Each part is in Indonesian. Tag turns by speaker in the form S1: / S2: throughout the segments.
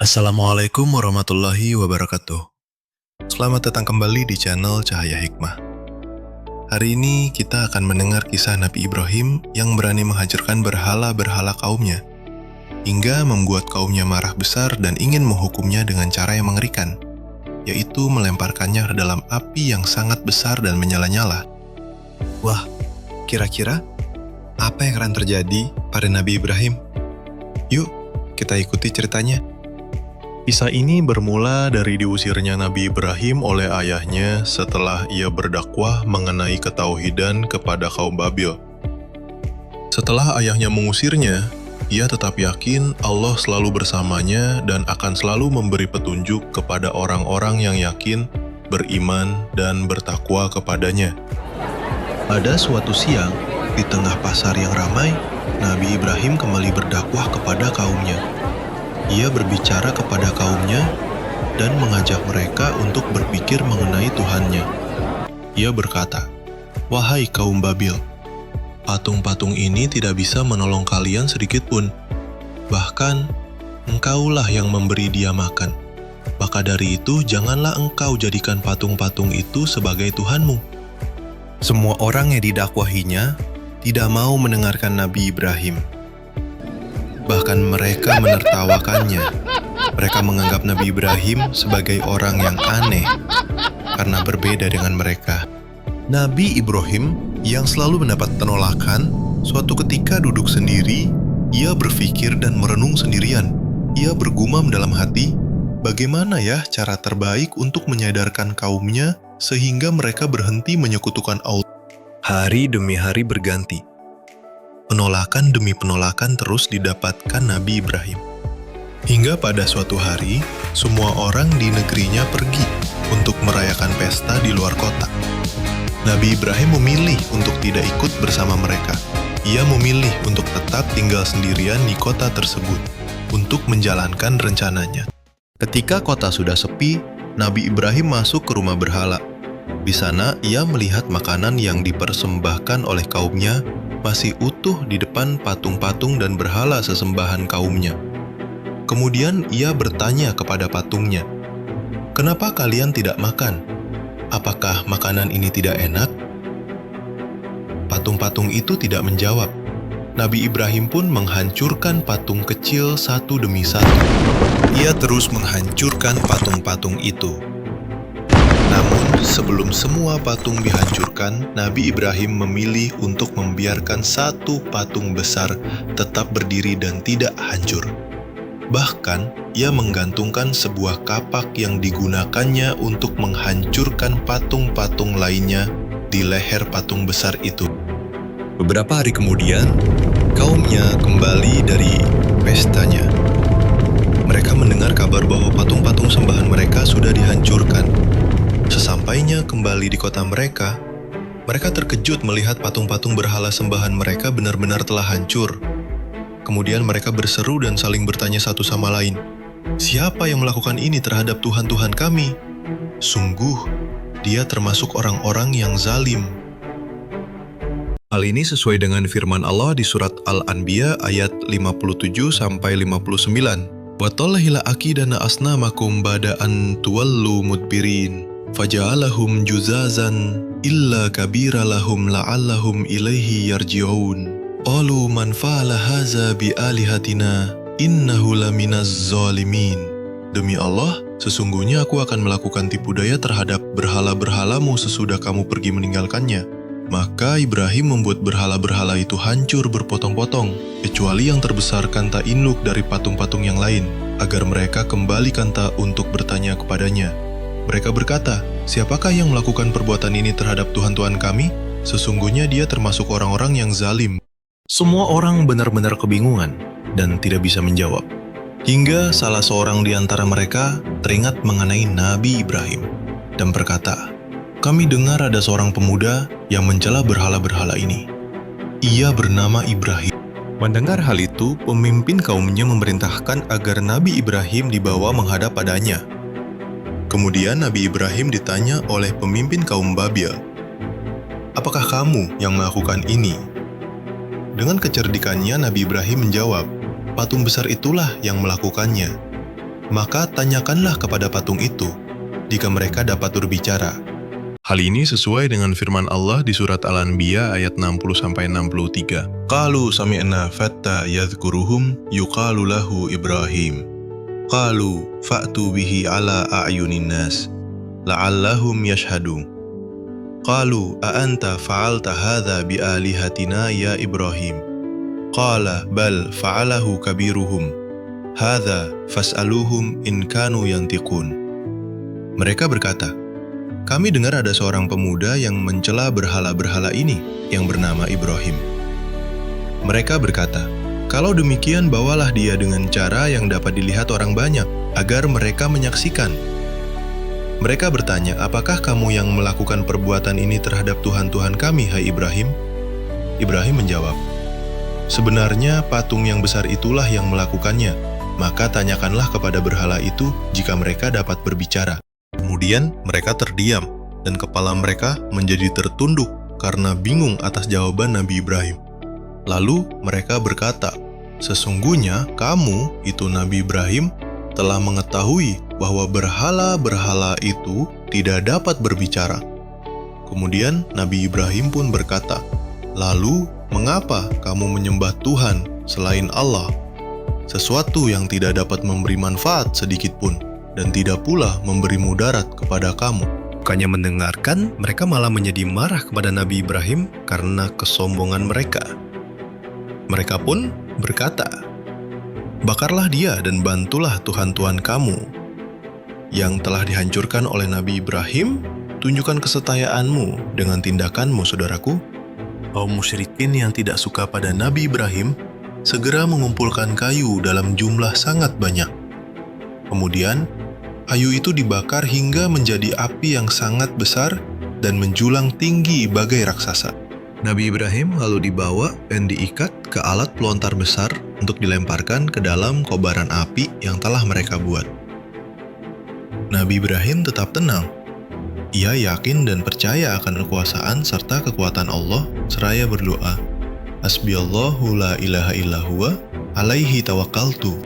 S1: Assalamualaikum warahmatullahi wabarakatuh. Selamat datang kembali di channel Cahaya Hikmah. Hari ini kita akan mendengar kisah Nabi Ibrahim yang berani menghancurkan berhala-berhala kaumnya, hingga membuat kaumnya marah besar dan ingin menghukumnya dengan cara yang mengerikan, yaitu melemparkannya ke dalam api yang sangat besar dan menyala-nyala. Wah, kira-kira apa yang akan terjadi pada Nabi Ibrahim? Yuk, kita ikuti ceritanya. Kisah ini bermula dari diusirnya Nabi Ibrahim oleh ayahnya setelah ia berdakwah mengenai ketauhidan kepada kaum Babil. Setelah ayahnya mengusirnya, ia tetap yakin Allah selalu bersamanya dan akan selalu memberi petunjuk kepada orang-orang yang yakin, beriman, dan bertakwa kepadanya. Pada suatu siang, di tengah pasar yang ramai, Nabi Ibrahim kembali berdakwah kepada kaumnya. Ia berbicara kepada kaumnya dan mengajak mereka untuk berpikir mengenai Tuhannya. Ia berkata, "Wahai kaum Babil, patung-patung ini tidak bisa menolong kalian sedikit pun. Bahkan, engkaulah yang memberi dia makan. Maka dari itu, janganlah engkau jadikan patung-patung itu sebagai Tuhanmu." Semua orang yang didakwahinya tidak mau mendengarkan Nabi Ibrahim. Bahkan mereka menertawakannya. Mereka menganggap Nabi Ibrahim sebagai orang yang aneh karena berbeda dengan mereka. Nabi Ibrahim yang selalu mendapat penolakan, suatu ketika duduk sendiri, ia berpikir dan merenung sendirian. Ia bergumam dalam hati, bagaimana ya cara terbaik untuk menyadarkan kaumnya sehingga mereka berhenti menyekutukan Allah. Hari demi hari berganti. Penolakan demi penolakan terus didapatkan Nabi Ibrahim. Hingga pada suatu hari, semua orang di negerinya pergi untuk merayakan pesta di luar kota. Nabi Ibrahim memilih untuk tidak ikut bersama mereka. Ia memilih untuk tetap tinggal sendirian di kota tersebut untuk menjalankan rencananya. Ketika kota sudah sepi, Nabi Ibrahim masuk ke rumah berhala. Di sana, ia melihat makanan yang dipersembahkan oleh kaumnya masih utuh di depan patung-patung dan berhala sesembahan kaumnya. Kemudian ia bertanya kepada patungnya, "Kenapa kalian tidak makan? Apakah makanan ini tidak enak?" Patung-patung itu tidak menjawab. Nabi Ibrahim pun menghancurkan patung kecil satu demi satu. Ia terus menghancurkan patung-patung itu. Namun, sebelum semua patung dihancurkan, Nabi Ibrahim memilih untuk membiarkan satu patung besar tetap berdiri dan tidak hancur. Bahkan, ia menggantungkan sebuah kapak yang digunakannya untuk menghancurkan patung-patung lainnya di leher patung besar itu. Beberapa hari kemudian, kaumnya kembali dari pestanya. Mereka mendengar kabar bahwa patung-patung sembahan mereka sudah dihancurkan. Sesampainya kembali di kota mereka, mereka terkejut melihat patung-patung berhala sembahan mereka benar-benar telah hancur. Kemudian mereka berseru dan saling bertanya satu sama lain, "Siapa yang melakukan ini terhadap Tuhan-Tuhan kami? Sungguh, dia termasuk orang-orang yang zalim." Hal ini sesuai dengan firman Allah di surat Al-Anbiya ayat 57-59. "Watallahila akidana asnamakum bada'an tuwallu mudbirin. Faja'alahum juzazan illa kabira lahum la'allahum ilaihi yarji'un. Qalu man fa'ala haza bi'alihatina innahu laminaz zalimin." Demi Allah, sesungguhnya aku akan melakukan tipu daya terhadap berhala-berhalamu sesudah kamu pergi meninggalkannya. Maka Ibrahim membuat berhala-berhala itu hancur berpotong-potong, kecuali yang terbesar kanta induk dari patung-patung yang lain, agar mereka kembali kanta untuk bertanya kepadanya. Mereka berkata, "Siapakah yang melakukan perbuatan ini terhadap Tuhan-Tuhan kami? Sesungguhnya dia termasuk orang-orang yang zalim." Semua orang benar-benar kebingungan dan tidak bisa menjawab. Hingga salah seorang di antara mereka teringat mengenai Nabi Ibrahim dan berkata, "Kami dengar ada seorang pemuda yang mencela berhala-berhala ini. Ia bernama Ibrahim." Mendengar hal itu, pemimpin kaumnya memerintahkan agar Nabi Ibrahim dibawa menghadap padanya. Kemudian Nabi Ibrahim ditanya oleh pemimpin kaum Babil, "Apakah kamu yang melakukan ini?" Dengan kecerdikannya Nabi Ibrahim menjawab, "Patung besar itulah yang melakukannya." maka tanyakanlah kepada patung itu, jika mereka dapat berbicara. Hal ini sesuai dengan firman Allah di surat Al-Anbiya ayat 60-63. Qalu sami'na fatta yadhkuruhum yuqalu lahu Ibrahim. Qalu fa'tu bihi ala a'yunin nas, la'allahum yashhadun. Qalu a'anta fa'alta hadha bi'alihatina ya Ibrahim. Qala bal fa'alahu kabiruhum. Hadha fas'aluhum in kanu yantiqun. Mereka berkata, kami dengar ada seorang pemuda yang mencela berhala-berhala ini yang bernama Ibrahim. Mereka berkata, kalau demikian bawalah dia dengan cara yang dapat dilihat orang banyak, agar mereka menyaksikan. Mereka bertanya, apakah kamu yang melakukan perbuatan ini terhadap Tuhan-Tuhan kami, hai Ibrahim? Ibrahim menjawab, sebenarnya patung yang besar itulah yang melakukannya, maka tanyakanlah kepada berhala itu jika mereka dapat berbicara. Kemudian mereka terdiam, dan kepala mereka menjadi tertunduk karena bingung atas jawaban Nabi Ibrahim. Lalu mereka berkata, sesungguhnya kamu, itu Nabi Ibrahim, telah mengetahui bahwa berhala-berhala itu tidak dapat berbicara. Kemudian Nabi Ibrahim pun berkata, lalu mengapa kamu menyembah Tuhan selain Allah, sesuatu yang tidak dapat memberi manfaat sedikit pun, dan tidak pula memberi mudarat kepada kamu? Bukannya mendengarkan, mereka malah menjadi marah kepada Nabi Ibrahim karena kesombongan mereka. Mereka pun berkata, bakarlah dia dan bantulah Tuhan-Tuhan kamu. Yang telah dihancurkan oleh Nabi Ibrahim, tunjukkan kesetiaanmu dengan tindakanmu, saudaraku. Kaum musyrikin yang tidak suka pada Nabi Ibrahim segera mengumpulkan kayu dalam jumlah sangat banyak. Kemudian, kayu itu dibakar hingga menjadi api yang sangat besar dan menjulang tinggi bagai raksasa. Nabi Ibrahim lalu dibawa dan diikat ke alat pelontar besar untuk dilemparkan ke dalam kobaran api yang telah mereka buat. Nabi Ibrahim tetap tenang. Ia yakin dan percaya akan kekuasaan serta kekuatan Allah, seraya berdoa, Hasbiyallahu la ilaha illahuwa, alaihi tawakkaltu.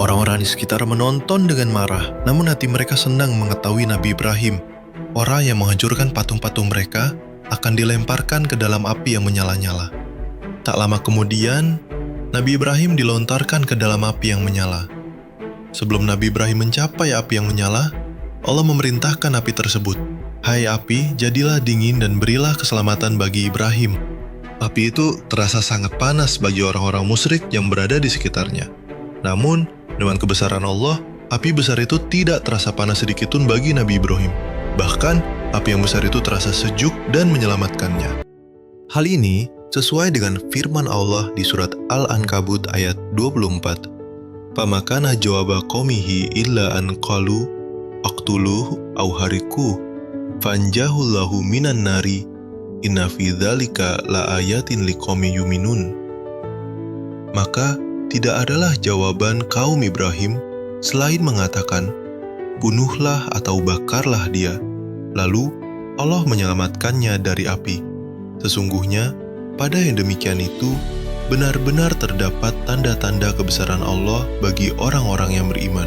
S1: Orang-orang di sekitar menonton dengan marah, namun hati mereka senang mengetahui Nabi Ibrahim, orang yang menghancurkan patung-patung mereka, akan dilemparkan ke dalam api yang menyala-nyala. Tak lama kemudian, Nabi Ibrahim dilontarkan ke dalam api yang menyala. Sebelum Nabi Ibrahim mencapai api yang menyala, Allah memerintahkan api tersebut, hai api, jadilah dingin dan berilah keselamatan bagi Ibrahim. Api itu terasa sangat panas bagi orang-orang musyrik yang berada di sekitarnya. Namun, dengan kebesaran Allah, api besar itu tidak terasa panas sedikitpun bagi Nabi Ibrahim. Bahkan, api yang besar itu terasa sejuk dan menyelamatkannya. Hal ini sesuai dengan firman Allah di surat Al-Ankabut ayat 24. Famakana jawaba qaumihi illa an qalu aqtuluhu aw hariku fanjahullahu minan nari inna fi dzalika la ayatin liqaumi yuminun. Maka tidak adalah jawaban kaum Ibrahim selain mengatakan, bunuhlah atau bakarlah dia, lalu Allah menyelamatkannya dari api. Sesungguhnya, pada yang demikian itu, benar-benar terdapat tanda-tanda kebesaran Allah bagi orang-orang yang beriman.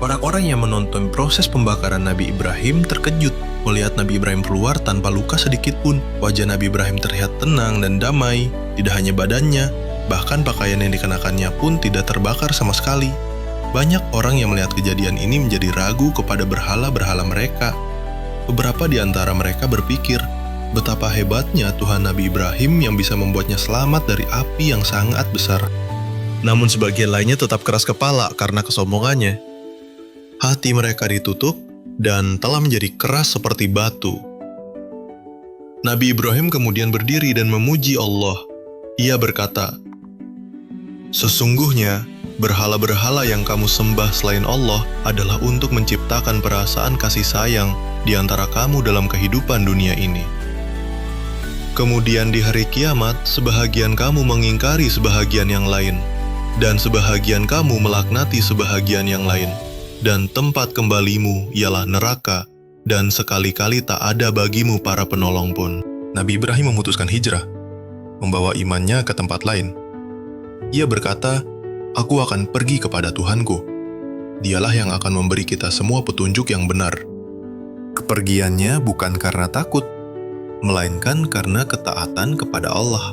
S1: Orang-orang yang menonton proses pembakaran Nabi Ibrahim terkejut melihat Nabi Ibrahim keluar tanpa luka sedikit pun. Wajah Nabi Ibrahim terlihat tenang dan damai, tidak hanya badannya, bahkan pakaian yang dikenakannya pun tidak terbakar sama sekali. Banyak orang yang melihat kejadian ini menjadi ragu kepada berhala-berhala mereka. Beberapa di antara mereka berpikir, betapa hebatnya Tuhan Nabi Ibrahim yang bisa membuatnya selamat dari api yang sangat besar. Namun sebagian lainnya tetap keras kepala karena kesombongannya. Hati mereka ditutup dan telah menjadi keras seperti batu. Nabi Ibrahim kemudian berdiri dan memuji Allah. Ia berkata, sesungguhnya, berhala-berhala yang kamu sembah selain Allah adalah untuk menciptakan perasaan kasih sayang di antara kamu dalam kehidupan dunia ini. Kemudian di hari kiamat, sebahagian kamu mengingkari sebahagian yang lain, dan sebahagian kamu melaknati sebahagian yang lain, dan tempat kembalimu ialah neraka, dan sekali-kali tak ada bagimu para penolong pun. Nabi Ibrahim memutuskan hijrah, membawa imannya ke tempat lain. Ia berkata, aku akan pergi kepada Tuhanku. Dialah yang akan memberi kita semua petunjuk yang benar. Kepergiannya bukan karena takut, melainkan karena ketaatan kepada Allah.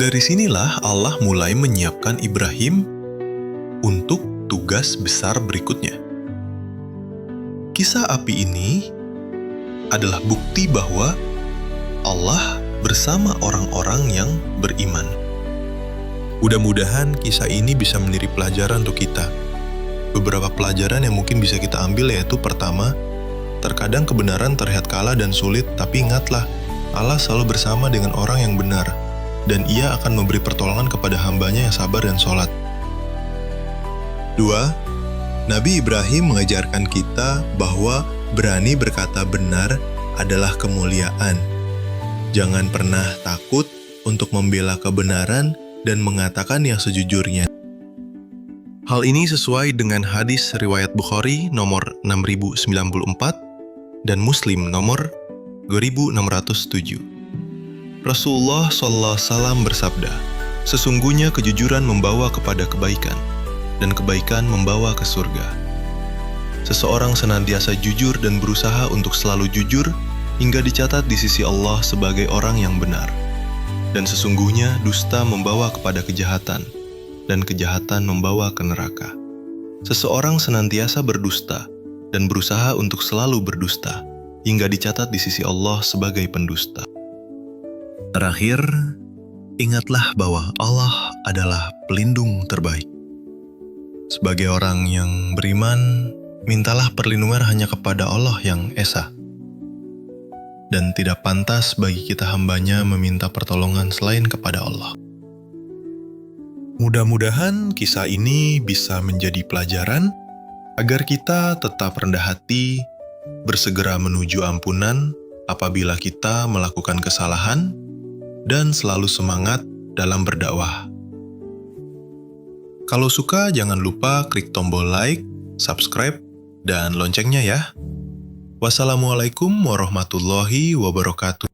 S1: Dari sinilah Allah mulai menyiapkan Ibrahim untuk tugas besar berikutnya. Kisah api ini adalah bukti bahwa Allah bersama orang-orang yang beriman. Mudah-mudahan kisah ini bisa menjadi pelajaran untuk kita. Beberapa pelajaran yang mungkin bisa kita ambil yaitu pertama, terkadang kebenaran terlihat kalah dan sulit, tapi ingatlah, Allah selalu bersama dengan orang yang benar, dan Ia akan memberi pertolongan kepada hambanya yang sabar dan sholat. 2. Nabi Ibrahim mengajarkan kita bahwa berani berkata benar adalah kemuliaan. Jangan pernah takut untuk membela kebenaran dan mengatakan yang sejujurnya. Hal ini sesuai dengan hadis riwayat Bukhari nomor 6094 dan Muslim nomor 2607. Rasulullah SAW bersabda, "Sesungguhnya kejujuran membawa kepada kebaikan, dan kebaikan membawa ke surga. Seseorang senantiasa jujur dan berusaha untuk selalu jujur hingga dicatat di sisi Allah sebagai orang yang benar. Dan sesungguhnya dusta membawa kepada kejahatan, dan kejahatan membawa ke neraka. Seseorang senantiasa berdusta dan berusaha untuk selalu berdusta hingga dicatat di sisi Allah sebagai pendusta." Terakhir, ingatlah bahwa Allah adalah pelindung terbaik. Sebagai orang yang beriman, mintalah perlindungan hanya kepada Allah yang Esa. Dan tidak pantas bagi kita hambanya meminta pertolongan selain kepada Allah. Mudah-mudahan kisah ini bisa menjadi pelajaran agar kita tetap rendah hati, bersegera menuju ampunan apabila kita melakukan kesalahan, dan selalu semangat dalam berdakwah. Kalau suka, jangan lupa klik tombol like, subscribe, dan loncengnya ya. Wassalamualaikum warahmatullahi wabarakatuh.